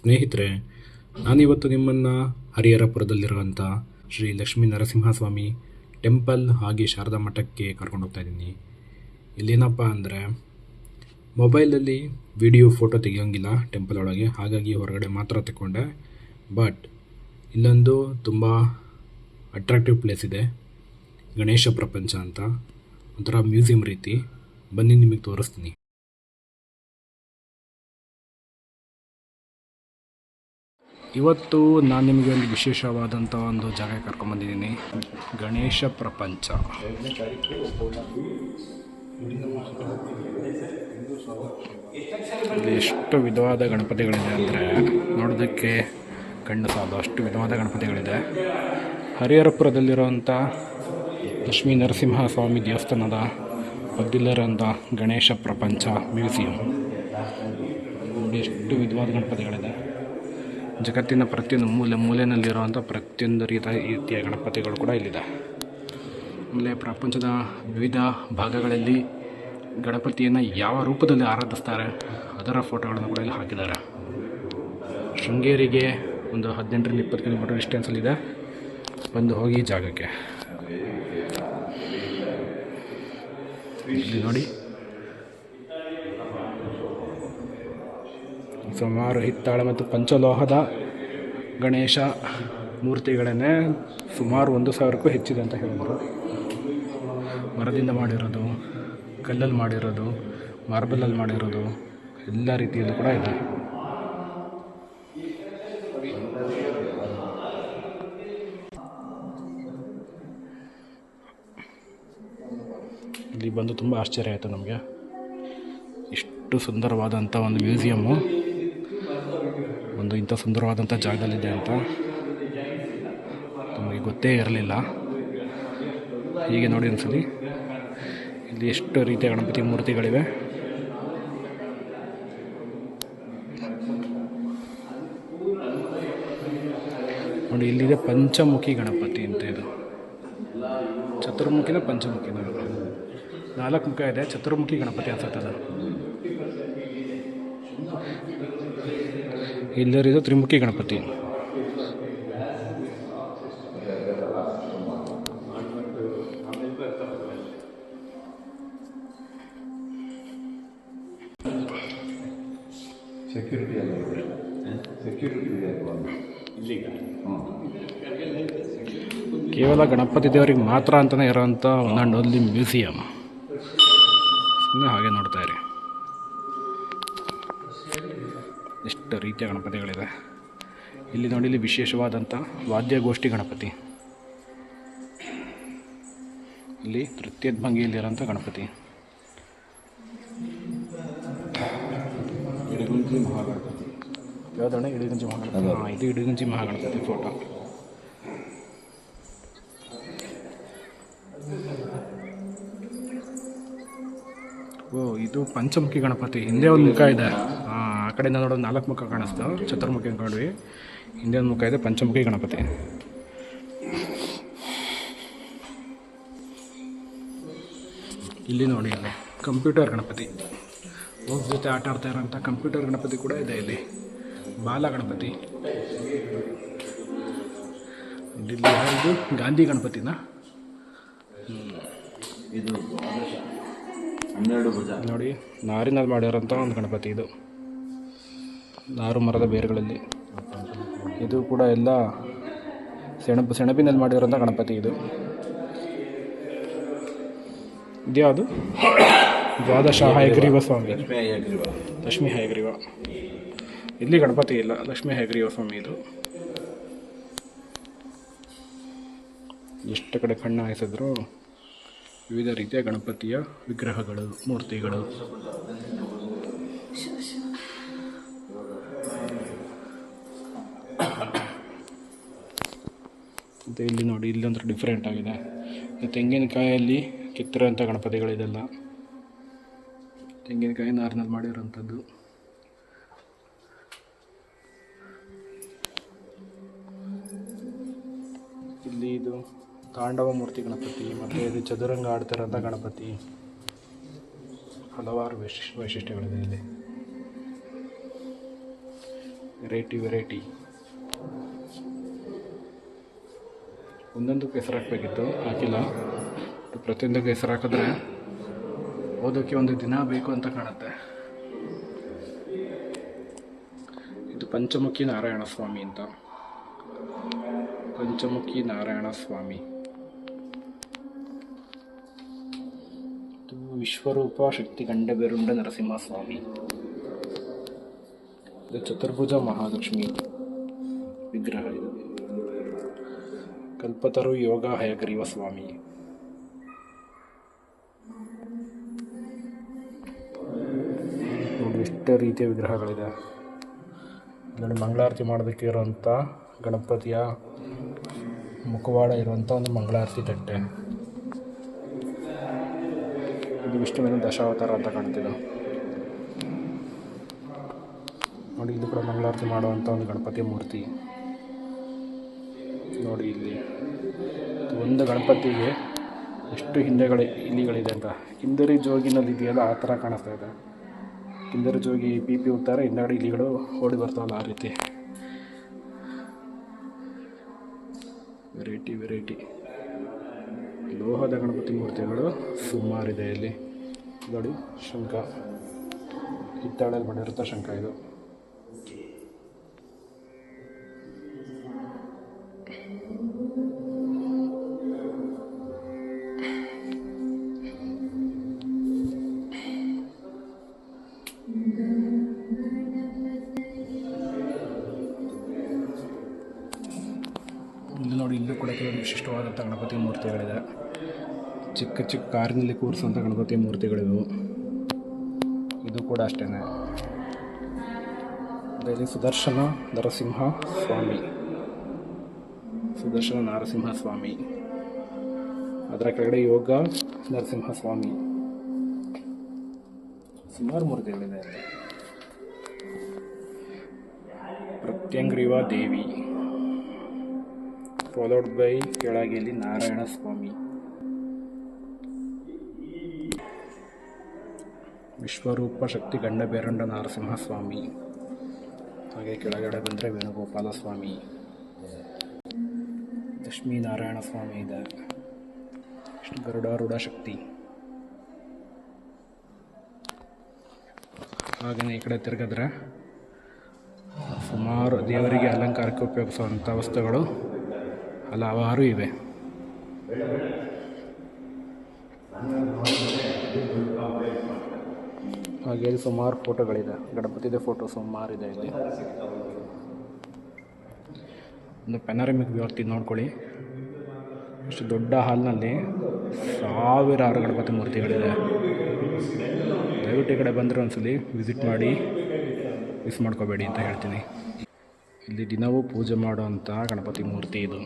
ಸ್ನೇಹಿತರೆ, ನಾನಿವತ್ತು ನಿಮ್ಮನ್ನು ಹರಿಹರಪುರದಲ್ಲಿರುವಂಥ ಶ್ರೀ ಲಕ್ಷ್ಮೀ ನರಸಿಂಹಸ್ವಾಮಿ ಟೆಂಪಲ್ ಹಾಗೆ ಶಾರದಾ ಮಠಕ್ಕೆ ಕರ್ಕೊಂಡು ಹೋಗ್ತಾ ಇದ್ದೀನಿ. ಇಲ್ಲೇನಪ್ಪ ಅಂದರೆ ಮೊಬೈಲಲ್ಲಿ ವಿಡಿಯೋ ಫೋಟೋ ತೆಗಿಯೋಂಗಿಲ್ಲ ಟೆಂಪಲ್ ಒಳಗೆ, ಹಾಗಾಗಿ ಹೊರಗಡೆ ಮಾತ್ರ ತಗೊಂಡೆ. ಬಟ್ ಇಲ್ಲೊಂದು ತುಂಬ ಅಟ್ರಾಕ್ಟಿವ್ ಪ್ಲೇಸ್ ಇದೆ, ಗಣೇಶ ಪ್ರಪಂಚ ಅಂತ, ಒಂಥರ ಮ್ಯೂಸಿಯಂ ರೀತಿ. ಬನ್ನಿ ನಿಮಗೆ ತೋರಿಸ್ತೀನಿ. ಇವತ್ತು ನಾನು ನಿಮಗೆ ಒಂದು ವಿಶೇಷವಾದಂಥ ಒಂದು ಜಾಗ ಕರ್ಕೊಂಬಂದಿದ್ದೀನಿ, ಗಣೇಶ ಪ್ರಪಂಚ. ಇಲ್ಲಿ ಎಷ್ಟು ವಿಧವಾದ ಗಣಪತಿಗಳಿದೆ ಅಂದರೆ ನೋಡೋದಕ್ಕೆ ಕಣ್ಣು ಸಾಲದು, ಅಷ್ಟು ವಿಧವಾದ ಗಣಪತಿಗಳಿದೆ. ಹರಿಹರಪುರದಲ್ಲಿರುವಂಥ ಲಕ್ಷ್ಮೀ ನರಸಿಂಹಸ್ವಾಮಿ ದೇವಸ್ಥಾನದ ಪಕ್ಕದಲ್ಲಿರುವಂಥ ಗಣೇಶ ಪ್ರಪಂಚ ಮ್ಯೂಸಿಯಂ. ನೋಡಿ ಎಷ್ಟು ವಿಧವಾದ ಗಣಪತಿಗಳಿದೆ. ಜಗತ್ತಿನ ಪ್ರತಿಯೊಂದು ಮೂಲೆಯಲ್ಲಿರುವಂಥ ಪ್ರತಿಯೊಂದು ರೀತಿಯ ಗಣಪತಿಗಳು ಕೂಡ ಇಲ್ಲಿದೆ. ಆಮೇಲೆ ಪ್ರಪಂಚದ ವಿವಿಧ ಭಾಗಗಳಲ್ಲಿ ಗಣಪತಿಯನ್ನು ಯಾವ ರೂಪದಲ್ಲಿ ಆರಾಧಿಸ್ತಾರೆ ಅದರ ಫೋಟೋಗಳನ್ನು ಕೂಡ ಇಲ್ಲಿ ಹಾಕಿದ್ದಾರೆ. ಶೃಂಗೇರಿಗೆ ಒಂದು 18-20 ಕಿಲೋಮೀಟರ್ ಡಿಸ್ಟೆನ್ಸಲ್ಲಿದೆ. ಬಂದು ಹೋಗಿ ಜಾಗಕ್ಕೆ. ಇಲ್ಲಿ ನೋಡಿ, ಸುಮಾರು ಹಿತ್ತಾಳೆ ಮತ್ತು ಪಂಚಲೋಹದ ಗಣೇಶ ಮೂರ್ತಿಗಳನ್ನೇ ಸುಮಾರು 1,000ಕ್ಕೂ ಹೆಚ್ಚಿದೆ ಅಂತ ಹೇಳಿದರು. ಮರದಿಂದ ಮಾಡಿರೋದು, ಕಲ್ಲಲ್ಲಿ ಮಾಡಿರೋದು, ಮಾರ್ಬಲಲ್ಲಿ ಮಾಡಿರೋದು, ಎಲ್ಲ ರೀತಿಯಲ್ಲೂ ಕೂಡ ಇದೆ. ಇಲ್ಲಿ ಬಂದು ತುಂಬ ಆಶ್ಚರ್ಯ ಆಯಿತು ನಮಗೆ. ಇಷ್ಟು ಸುಂದರವಾದಂಥ ಒಂದು ಮ್ಯೂಸಿಯಮ್ಮು ಒಂದು ಇಂಥ ಸುಂದರವಾದಂಥ ಜಾಗದಲ್ಲಿದೆ ಅಂತ ನಮಗೆ ಗೊತ್ತೇ ಇರಲಿಲ್ಲ. ಹೀಗೆ ನೋಡಿ ಅನಿಸಲಿ, ಇಲ್ಲಿ ಎಷ್ಟು ರೀತಿಯ ಗಣಪತಿ ಮೂರ್ತಿಗಳಿವೆ. ನೋಡಿ, ಇಲ್ಲಿದೆ ಪಂಚಮುಖಿ ಗಣಪತಿ ಅಂತ. ಇದು ಚತುರ್ಮುಖಿನ ಪಂಚಮುಖಿನ 4 ಮುಖ ಇದೆ. ಚತುರ್ಮುಖಿ ಗಣಪತಿ ಅನ್ಸುತ್ತದೆ. ಇಲ್ಲರಿದು ತ್ರಿಮುಖಿ ಗಣಪತಿ. ಕೇವಲ ಗಣಪತಿ ದೇವರಿಗೆ ಮಾತ್ರ ಅಂತಲೇ ಇರೋವಂಥ ಒಂದೊಂದು ಮ್ಯೂಸಿಯಂ. ಸುಮ್ಮನೆ ಹಾಗೆ ನೋಡ್ತಾ ಇರಿ, ಎಷ್ಟು ರೀತಿಯ ಗಣಪತಿಗಳಿದೆ. ಇಲ್ಲಿ ನೋಡಿ, ಇಲ್ಲಿ ವಿಶೇಷವಾದಂಥ ವಾದ್ಯಗೋಷ್ಠಿ ಗಣಪತಿ. ಇಲ್ಲಿ ನೃತ್ಯದ ಭಂಗಿಯಲ್ಲಿರೋಂಥ ಗಣಪತಿ. ಇಡಗುಂಜಿ ಮಹಾಗಣಪತಿ. ಯಾವುದಣ್ಣ? ಇಡಗುಂಜಿ ಮಹಾಗಣಪತಿ. ಹಾಂ, ಇದು ಇಡಗುಂಜಿ ಮಹಾಗಣಪತಿ ಫೋಟೋ. ಓ, ಇದು ಪಂಚಮುಖಿ ಗಣಪತಿ. ಹಿಂದೆ ಒಂದು ಮುಖ ಇದೆ. ಆ ಕಡೆಯಿಂದ ನೋಡೋದು 4 ಮುಖ ಕಾಣಿಸ್ತು. ಚತುರ್ಮುಖಿ ಅಂದ್ಕೊಂಡ್ವಿ. ಹಿಂದೆ ಒಂದು ಮುಖ ಇದೆ, ಪಂಚಮುಖಿ ಗಣಪತಿ. ಇಲ್ಲಿ ನೋಡಿ, ಅಲ್ಲಿ ಕಂಪ್ಯೂಟರ್ ಗಣಪತಿ. ಹೋಗಿ ಜೊತೆ ಆಟ ಆಡ್ತಾ ಇರೋಂಥ ಕಂಪ್ಯೂಟರ್ ಗಣಪತಿ ಕೂಡ ಇದೆ. ಇಲ್ಲಿ ಬಾಲ ಗಣಪತಿ. ಇಲ್ಲಿ ಯಾರಿದು? ಗಾಂಧಿ ಗಣಪತಿನ. ಇದು ನೋಡಿ, ನಾರಿನಲ್ಲಿ ಮಾಡಿರೋಂಥ ಒಂದು ಗಣಪತಿ. ಇದು ನಾರು ಮರದ ಬೇರುಗಳಲ್ಲಿ. ಇದು ಕೂಡ ಎಲ್ಲ ಸೆಣಬಿನಲ್ಲಿ ಮಾಡಿರೋಂಥ ಗಣಪತಿ. ಇದು ಇದ್ಯಾವುದು? ದ್ವಾದಶ ಹಯಗ್ರೀವ ಸ್ವಾಮಿ, ಲಕ್ಷ್ಮೀ ಹಯಗ್ರೀವ. ಇಲ್ಲಿ ಗಣಪತಿ ಇಲ್ಲ, ಲಕ್ಷ್ಮೀ ಹಯಗ್ರೀವ ಸ್ವಾಮಿ. ಇದು ಎಷ್ಟು ಕಡೆ ಕಣ್ಣು ಹಾಯಿಸಿದ್ರು ವಿವಿಧ ರೀತಿಯ ಗಣಪತಿಯ ವಿಗ್ರಹಗಳು, ಮೂರ್ತಿಗಳು. ಮತ್ತು ಇಲ್ಲಿ ನೋಡಿ, ಇಲ್ಲೊಂಥರ ಡಿಫ್ರೆಂಟ್ ಆಗಿದೆ. ತೆಂಗಿನಕಾಯಲ್ಲಿ ಕಿತ್ತಿರೋಂಥ ಗಣಪತಿಗಳಿದೆಲ್ಲ. ತೆಂಗಿನಕಾಯಿ ನಾರಿನಲ್ಲಿ ಮಾಡಿರೋಂಥದ್ದು. ಇಲ್ಲಿ ಇದು ತಾಂಡವ ಮೂರ್ತಿ ಗಣಪತಿ. ಮತ್ತು ಇದು ಚದುರಂಗ ಆಡ್ತಿರೋಂಥ ಗಣಪತಿ. ಹಲವಾರು ವೈಶಿಷ್ಟ್ಯಗಳಿದೆ ಇಲ್ಲಿ. ವೆರೈಟಿ ಒಂದೊಂದಕ್ಕೆ ಹೆಸರು ಹಾಕಬೇಕಿತ್ತು, ಹಾಕಿಲ್ಲ. ಪ್ರತಿಯೊಂದಕ್ಕೆ ಹೆಸರು ಹಾಕಿದ್ರೆ ಓದೋಕ್ಕೆ ಒಂದು ದಿನ ಬೇಕು ಅಂತ ಕಾಣುತ್ತೆ. ಇದು ಪಂಚಮುಖಿ ನಾರಾಯಣ ಸ್ವಾಮಿ ಅಂತ. ಪಂಚಮುಖಿ ನಾರಾಯಣ ಸ್ವಾಮಿ. ಇದು ವಿಶ್ವರೂಪ ಶಕ್ತಿ ಗಂಡಬೆರುಂಡ ನರಸಿಂಹಸ್ವಾಮಿ. ಇದು ಚತುರ್ಭುಜ ಮಹಾಲಕ್ಷ್ಮಿ ವಿಗ್ರಹ. ಇದು ಕಲ್ಪತರು ಯೋಗ ಹಯಗ್ರೀವ ಸ್ವಾಮಿ. ನೋಡಿ ಎಷ್ಟು ರೀತಿಯ ವಿಗ್ರಹಗಳಿದೆ. ನೋಡಿ ಮಂಗಳಾರತಿ ಮಾಡೋದಕ್ಕೆ ಇರುವಂಥ ಗಣಪತಿಯ ಮುಖವಾಡ ಇರುವಂಥ ಒಂದು ಮಂಗಳಾರತಿ ತಟ್ಟೆ. ಇದು ವಿಷ್ಣುವಿನ ದಶಾವತಾರ ಅಂತ ಕಾಣ್ತಿದೆ ನೋಡಿ. ಇದು ಕೂಡ ಮಂಗಳಾರತಿ ಮಾಡುವಂಥ ಒಂದು ಗಣಪತಿಯ ಮೂರ್ತಿ ನೋಡಿ. ಇಲ್ಲಿ ಒಂದು ಗಣಪತಿಗೆ ಎಷ್ಟು ಇಲಿಗಳಿದೆ ಅಂತ. ಕಿಂದರಿ ಜೋಗಿನಲ್ಲಿ ಇದೆಯಲ್ಲ ಆ ಥರ ಕಾಣಿಸ್ತಾ ಇದೆ. ಕಿಂದರಿ ಜೋಗಿ ಪಿ ಹೋಗ್ತಾರೆ, ಹಿಂದಗಡೆ ಇಲಿಗಳು ಓಡಿ ಬರ್ತಾವಲ್ಲ ಆ ರೀತಿ. ವೆರೈಟಿ ಲೋಹದ ಗಣಪತಿ ಮೂರ್ತಿಗಳು ಸುಮಾರಿದೆ ಇಲ್ಲಿ ನೋಡಿ. ಶಂಖ ಹಿತ್ತಾಳೆಯಲ್ಲಿ ಮಾಡಿರುತ್ತ ಶಂಖ ಇದು. ಇಲ್ಲಿ ನೋಡಿ, ಇಲ್ಲೂ ಕೂಡ ಕೆಲವೊಂದು ವಿಶಿಷ್ಟವಾದಂಥ ಗಣಪತಿ ಮೂರ್ತಿಗಳಿದೆ. ಚಿಕ್ಕ ಕಾರಿನಲ್ಲಿ ಕೂರಿಸುವಂಥ ಗಣಪತಿ ಮೂರ್ತಿಗಳಿವು. ಇದು ಕೂಡ ಅಷ್ಟೇ. ಇಲ್ಲಿ ಸುದರ್ಶನ ನರಸಿಂಹ ಸ್ವಾಮಿ. ಅದರ ಕೆಳಗಡೆ ಯೋಗ ನರಸಿಂಹಸ್ವಾಮಿ. ಸುಮಾರು ಮೂರ್ತಿಗಳಿದೆ. ಪ್ರತ್ಯಂಗ್ರೀವ ದೇವಿ, ಫಾಲೋಡ್ ಬೈ ಕೆಳಗೆಯಲ್ಲಿ ನಾರಾಯಣ ಸ್ವಾಮಿ. ವಿಶ್ವರೂಪ ಶಕ್ತಿ ಗಂಡಬೆರಂಡ ನರಸಿಂಹಸ್ವಾಮಿ. ಹಾಗೆ ಕೆಳಗಡೆ ಬಂದರೆ ವೇಣುಗೋಪಾಲ ಸ್ವಾಮಿ, ಲಕ್ಷ್ಮೀನಾರಾಯಣ ಸ್ವಾಮಿ ಇದೆ. ಗರುಡಾರೂಢ ಶಕ್ತಿ. ಹಾಗೆಯೇ ಈ ಕಡೆ ತಿರುಗಿದ್ರೆ ಸುಮಾರು ದೇವರಿಗೆ ಅಲಂಕಾರಕ್ಕೆ ಉಪಯೋಗಿಸುವಂಥ ವಸ್ತುಗಳು ಹಲವಾರು ಇವೆ. ಹಾಗೆ ಸುಮಾರು ಫೋಟೋಗಳಿದೆ. ಗಣಪತಿದೆ ಫೋಟೋ ಸುಮಾರಿದೆ ಇಲ್ಲಿ. ಒಂದು ಪೆನಾರಮಿಕ್ ವ್ಯೂ ಆಗ್ತಿದ್ದು ನೋಡ್ಕೊಳ್ಳಿ. ಇಷ್ಟು ದೊಡ್ಡ ಹಾಲ್ನಲ್ಲಿ ಸಾವಿರಾರು ಗಣಪತಿ ಮೂರ್ತಿಗಳಿದೆ. ದಯವಿಟ್ಟು ಈ ಕಡೆ ಬಂದರೆ ಒಂದ್ಸಲಿ ವಿಸಿಟ್ ಮಾಡಿ, ಮಿಸ್ ಮಾಡ್ಕೋಬೇಡಿ ಅಂತ ಹೇಳ್ತೀನಿ. ಇಲ್ಲಿ ದಿನವೂ ಪೂಜೆ ಮಾಡುವಂಥ ಗಣಪತಿ ಮೂರ್ತಿ ಇದು.